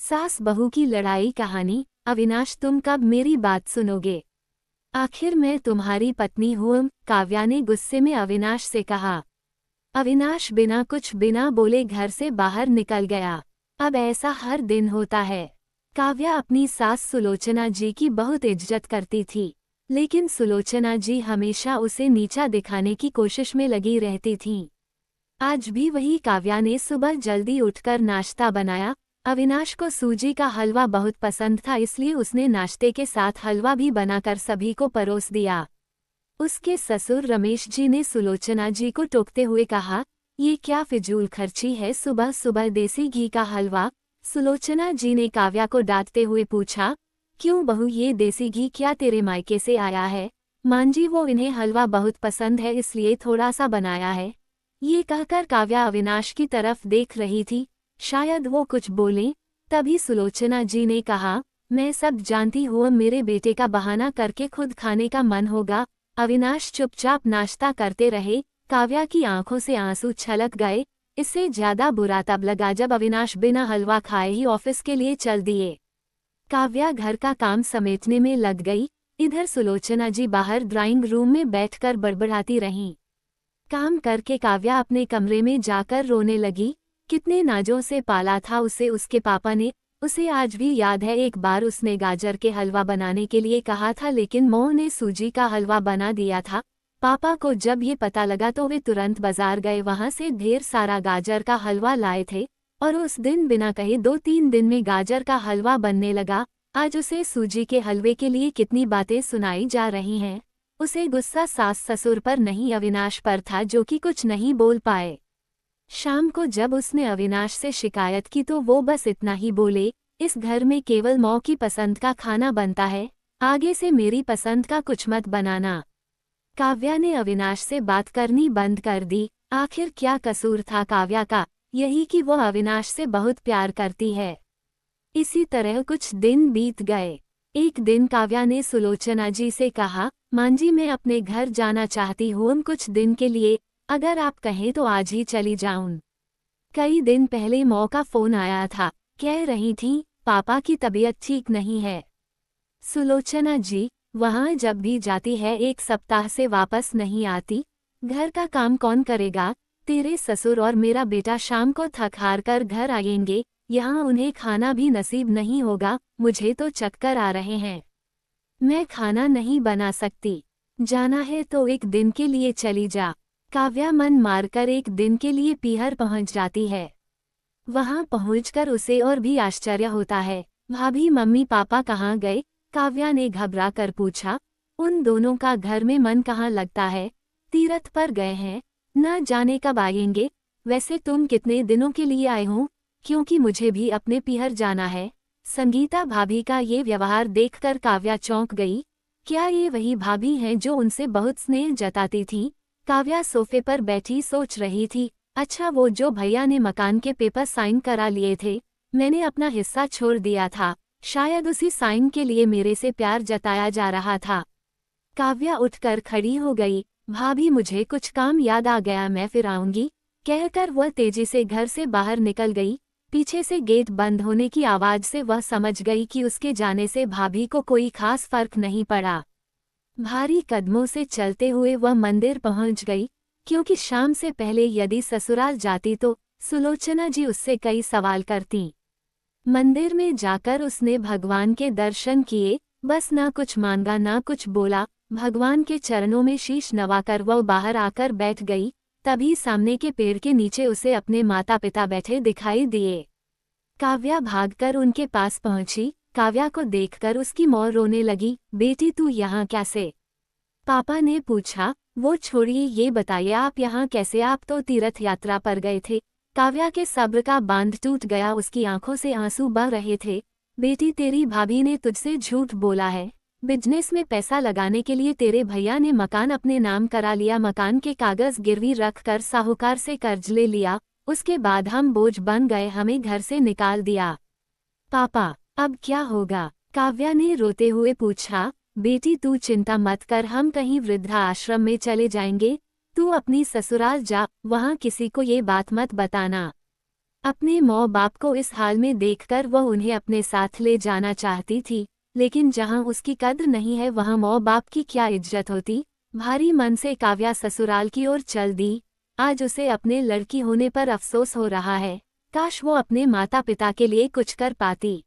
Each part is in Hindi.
सास बहू की लड़ाई कहानी। अविनाश, तुम कब मेरी बात सुनोगे? आखिर मैं तुम्हारी पत्नी हूँ, काव्या ने गुस्से में अविनाश से कहा। अविनाश बिना बोले घर से बाहर निकल गया। अब ऐसा हर दिन होता है। काव्या अपनी सास सुलोचना जी की बहुत इज्जत करती थी, लेकिन सुलोचना जी हमेशा उसे नीचा दिखाने की कोशिश में लगी रहती थीं। आज भी वही काव्या ने सुबह जल्दी उठकर नाश्ता बनाया। अविनाश को सूजी का हलवा बहुत पसंद था, इसलिए उसने नाश्ते के साथ हलवा भी बनाकर सभी को परोस दिया। उसके ससुर रमेश जी ने सुलोचना जी को टोकते हुए कहा, ये क्या फिजूल खर्ची है, सुबह सुबह देसी घी का हलवा। सुलोचना जी ने काव्या को डांटते हुए पूछा, क्यों बहू, ये देसी घी क्या तेरे मायके से आया है? मां जी, वो इन्हें हलवा बहुत पसंद है इसलिए थोड़ा सा बनाया है। ये कहकर काव्या अविनाश की तरफ देख रही थी, शायद वो कुछ बोले। तभी सुलोचना जी ने कहा, मैं सब जानती हूँ, मेरे बेटे का बहाना करके खुद खाने का मन होगा। अविनाश चुपचाप नाश्ता करते रहे। काव्या की आंखों से आंसू छलक गए। इससे ज्यादा बुरा तब लगा जब अविनाश बिना हलवा खाए ही ऑफिस के लिए चल दिए। काव्या घर का काम समेटने में लग गई। इधर सुलोचना जी बाहर ड्राइंग रूम में बैठकर बड़बड़ाती रहीं। काम करके काव्या अपने कमरे में जाकर रोने लगी। कितने नाजों से पाला था उसे उसके पापा ने। उसे आज भी याद है, एक बार उसने गाजर के हलवा बनाने के लिए कहा था, लेकिन मोह ने सूजी का हलवा बना दिया था। पापा को जब ये पता लगा तो वे तुरंत बाजार गए, वहां से ढेर सारा गाजर का हलवा लाए थे और उस दिन बिना कहे 2-3 दिन में गाजर का हलवा बनने लगा। आज उसे सूजी के हलवे के लिए कितनी बातें सुनाई जा रही हैं। उसे गुस्सा सास ससुर पर नहीं, अविनाश पर था, जो कि कुछ नहीं बोल पाए। शाम को जब उसने अविनाश से शिकायत की तो वो बस इतना ही बोले, इस घर में केवल मौ की पसंद का खाना बनता है, आगे से मेरी पसंद का कुछ मत बनाना। काव्या ने अविनाश से बात करनी बंद कर दी। आखिर क्या कसूर था काव्या का? यही कि वो अविनाश से बहुत प्यार करती है। इसी तरह कुछ दिन बीत गए। एक दिन काव्या ने सुलोचना जी से कहा, मां जी, मैं अपने घर जाना चाहती हूँ कुछ दिन के लिए, अगर आप कहें तो आज ही चली जाऊं। कई दिन पहले मौ का फोन आया था, कह रही थी पापा की तबीयत ठीक नहीं है। सुलोचना जी, वहां जब भी जाती है 1 सप्ताह से वापस नहीं आती। घर का काम कौन करेगा? तेरे ससुर और मेरा बेटा शाम को थक हार कर घर आएंगे, यहाँ उन्हें खाना भी नसीब नहीं होगा। मुझे तो चक्कर आ रहे हैं। मैं खाना नहीं बना सकती। जाना है तो एक दिन के लिए चली जा। काव्या मन मारकर एक दिन के लिए पीहर पहुंच जाती है। वहां पहुंचकर उसे और भी आश्चर्य होता है। भाभी, मम्मी पापा कहाँ गए? काव्या ने घबरा कर पूछा। उन दोनों का घर में मन कहाँ लगता है? तीरथ पर गए हैं, न जाने कब आएंगे। वैसे तुम कितने दिनों के लिए आए हो? क्योंकि मुझे भी अपने पीहर जाना है। संगीता भाभी का ये व्यवहार देखकर काव्या चौंक गई। क्या ये वही भाभी हैं जो उनसे बहुत स्नेह जताती थी? काव्या सोफे पर बैठी सोच रही थी। अच्छा, वो जो भैया ने मकान के पेपर साइन करा लिए थे, मैंने अपना हिस्सा छोड़ दिया था, शायद उसी साइन के लिए मेरे से प्यार जताया जा रहा था। काव्या उठकर खड़ी हो गई। भाभी, मुझे कुछ काम याद आ गया, मैं फिर आऊंगी, कहकर वह तेजी से घर से बाहर निकल गई। पीछे से गेट बंद होने की आवाज से वह समझ गई कि उसके जाने से भाभी को कोई खास फर्क नहीं पड़ा। भारी कदमों से चलते हुए वह मंदिर पहुंच गई, क्योंकि शाम से पहले यदि ससुराल जाती तो सुलोचना जी उससे कई सवाल करती। मंदिर में जाकर उसने भगवान के दर्शन किए, बस ना कुछ मांगा ना कुछ बोला। भगवान के चरणों में शीश नवाकर वह बाहर आकर बैठ गई। तभी सामने के पेड़ के नीचे उसे अपने माता पिता बैठे दिखाई दिए। काव्या भागकर उनके पास पहुंची। काव्या को देखकर उसकी मौं रोने लगी। बेटी, तू यहाँ कैसे? पापा ने पूछा। वो छोड़िए, ये बताइए आप यहाँ कैसे? आप तो तीर्थ यात्रा पर गए थे। काव्या के सब्र का बांध टूट गया, उसकी आंखों से आंसू बह रहे थे। बेटी, तेरी भाभी ने तुझसे झूठ बोला है। बिजनेस में पैसा लगाने के लिए तेरे भैया ने मकान अपने नाम करा लिया, मकान के कागज गिरवी रखकर साहूकार से कर्ज ले लिया। उसके बाद हम बोझ बन गए, हमें घर से निकाल दिया। पापा, अब क्या होगा? काव्या ने रोते हुए पूछा। बेटी, तू चिंता मत कर, हम कहीं वृद्धा आश्रम में चले जाएंगे। तू अपनी ससुराल जा, वहां किसी को ये बात मत बताना। अपने माँ बाप को इस हाल में देखकर वह उन्हें अपने साथ ले जाना चाहती थी, लेकिन जहाँ उसकी कद्र नहीं है वहाँ माँ बाप की क्या इज्जत होती। भारी मन से काव्या ससुराल की ओर चल दी। आज उसे अपने लड़की होने पर अफसोस हो रहा है। काश वो अपने माता पिता के लिए कुछ कर पाती।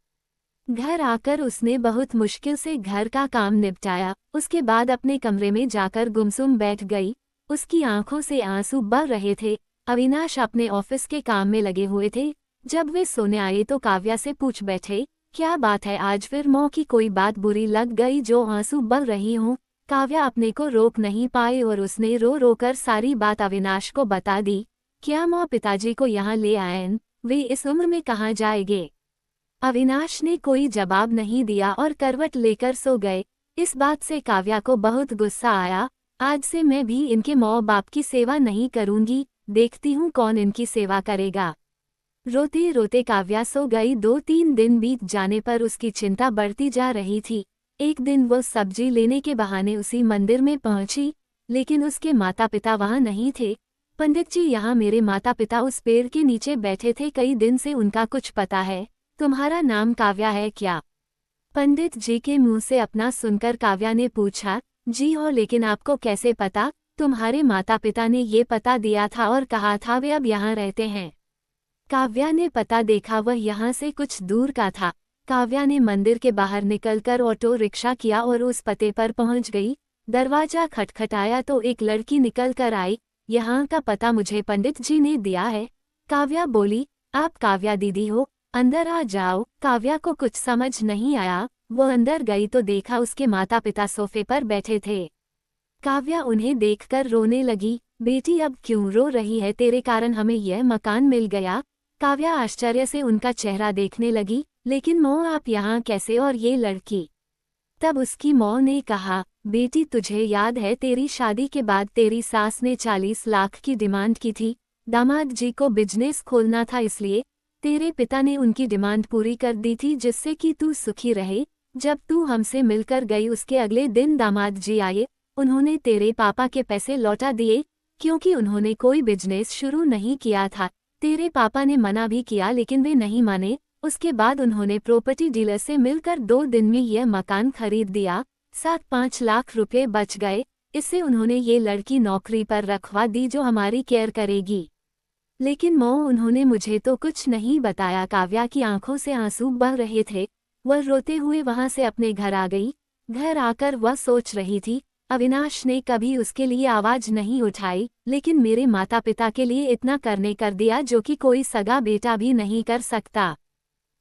घर आकर उसने बहुत मुश्किल से घर का काम निपटाया। उसके बाद अपने कमरे में जाकर गुमसुम बैठ गई। उसकी आंखों से आंसू बह रहे थे। अविनाश अपने ऑफिस के काम में लगे हुए थे। जब वे सोने आए तो काव्या से पूछ बैठे, क्या बात है, आज फिर माँ की कोई बात बुरी लग गई जो आंसू बह रही हूँ। काव्या अपने को रोक नहीं पाई और उसने रो रो कर सारी बात अविनाश को बता दी। क्या माँ पिताजी को यहाँ ले आए? वे इस उम्र में कहाँ जाएंगे? अविनाश ने कोई जवाब नहीं दिया और करवट लेकर सो गए। इस बात से काव्या को बहुत गुस्सा आया। आज से मैं भी इनके माँ बाप की सेवा नहीं करूंगी, देखती हूँ कौन इनकी सेवा करेगा। रोते रोते काव्या सो गई। 2-3 दिन बीत जाने पर उसकी चिंता बढ़ती जा रही थी। एक दिन वो सब्जी लेने के बहाने उसी मंदिर में पहुंची, लेकिन उसके माता पिता वहां नहीं थे। पंडित जी, यहाँ मेरे माता पिता उस पेड़ के नीचे बैठे थे, कई दिन से उनका कुछ पता है? तुम्हारा नाम काव्या है क्या? पंडित जी के मुंह से अपना सुनकर काव्या ने पूछा, जी हो, लेकिन आपको कैसे पता? तुम्हारे माता पिता ने ये पता दिया था और कहा था वे अब यहाँ रहते हैं। काव्या ने पता देखा, वह यहाँ से कुछ दूर का था। काव्या ने मंदिर के बाहर निकलकर ऑटो रिक्शा किया और उस पते पर पहुँच गई। दरवाजा खटखटाया तो एक लड़की निकल कर आई। यहाँ का पता मुझे पंडित जी ने दिया है। काव्या बोली, आप काव्या दीदी हो, अंदर आ जाओ। काव्या को कुछ समझ नहीं आया। वो अंदर गई तो देखा उसके माता पिता सोफे पर बैठे थे। काव्या उन्हें देखकर रोने लगी। बेटी, अब क्यों रो रही है? तेरे कारण हमें यह मकान मिल गया। काव्या आश्चर्य से उनका चेहरा देखने लगी। लेकिन माँ, आप यहाँ कैसे, और ये लड़की? तब उसकी माँ ने कहा, बेटी तुझे याद है तेरी शादी के बाद तेरी सास ने 40 लाख की डिमांड की थी। दामाद जी को बिजनेस खोलना था, इसलिए तेरे पिता ने उनकी डिमांड पूरी कर दी थी, जिससे कि तू सुखी रहे। जब तू हमसे मिलकर गई उसके अगले दिन दामाद जी आए। उन्होंने तेरे पापा के पैसे लौटा दिए, क्योंकि उन्होंने कोई बिजनेस शुरू नहीं किया था। तेरे पापा ने मना भी किया लेकिन वे नहीं माने। उसके बाद उन्होंने प्रॉपर्टी डीलर से मिलकर 2 दिन में यह मकान खरीद दिया। 7-5 लाख रुपए बच गए। इससे उन्होंने ये लड़की नौकरी पर रखवा दी जो हमारी केयर करेगी। लेकिन माँ, उन्होंने मुझे तो कुछ नहीं बताया। काव्या की आंखों से आंसू बह रहे थे। वह रोते हुए वहां से अपने घर आ गई। घर आकर वह सोच रही थी, अविनाश ने कभी उसके लिए आवाज नहीं उठाई, लेकिन मेरे माता पिता के लिए इतना करने कर दिया जो कि कोई सगा बेटा भी नहीं कर सकता।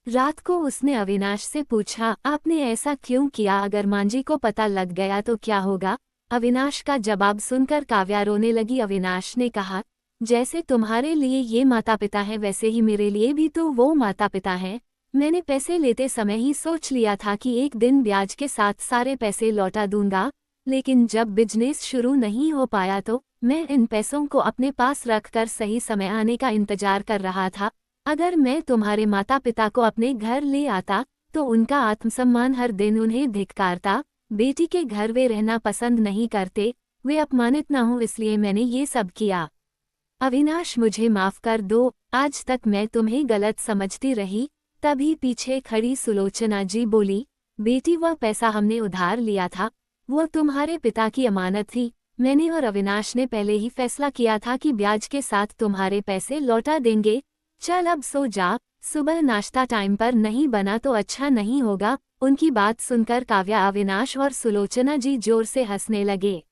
रात को उसने अविनाश से पूछा, आपने ऐसा क्यों किया? अगर मांझी को पता लग गया तो क्या होगा? अविनाश का जवाब सुनकर काव्या रोने लगी। अविनाश ने कहा, जैसे तुम्हारे लिए ये माता पिता हैं वैसे ही मेरे लिए भी तो वो माता पिता हैं। मैंने पैसे लेते समय ही सोच लिया था कि एक दिन ब्याज के साथ सारे पैसे लौटा दूंगा, लेकिन जब बिजनेस शुरू नहीं हो पाया तो मैं इन पैसों को अपने पास रखकर सही समय आने का इंतजार कर रहा था। अगर मैं तुम्हारे माता पिता को अपने घर ले आता तो उनका आत्मसम्मान हर दिन उन्हें धिक्कारता। बेटी के घर वे रहना पसंद नहीं करते, वे अपमानित न हों, इसलिए मैंने ये सब किया। अविनाश, मुझे माफ कर दो, आज तक मैं तुम्हें गलत समझती रही। तभी पीछे खड़ी सुलोचना जी बोली, बेटी, वह पैसा हमने उधार लिया था, वो तुम्हारे पिता की अमानत थी। मैंने और अविनाश ने पहले ही फैसला किया था कि ब्याज के साथ तुम्हारे पैसे लौटा देंगे। चल अब सो जा, सुबह नाश्ता टाइम पर नहीं बना तो अच्छा नहीं होगा। उनकी बात सुनकर काव्या, अविनाश और सुलोचना जी जोर से हंसने लगे।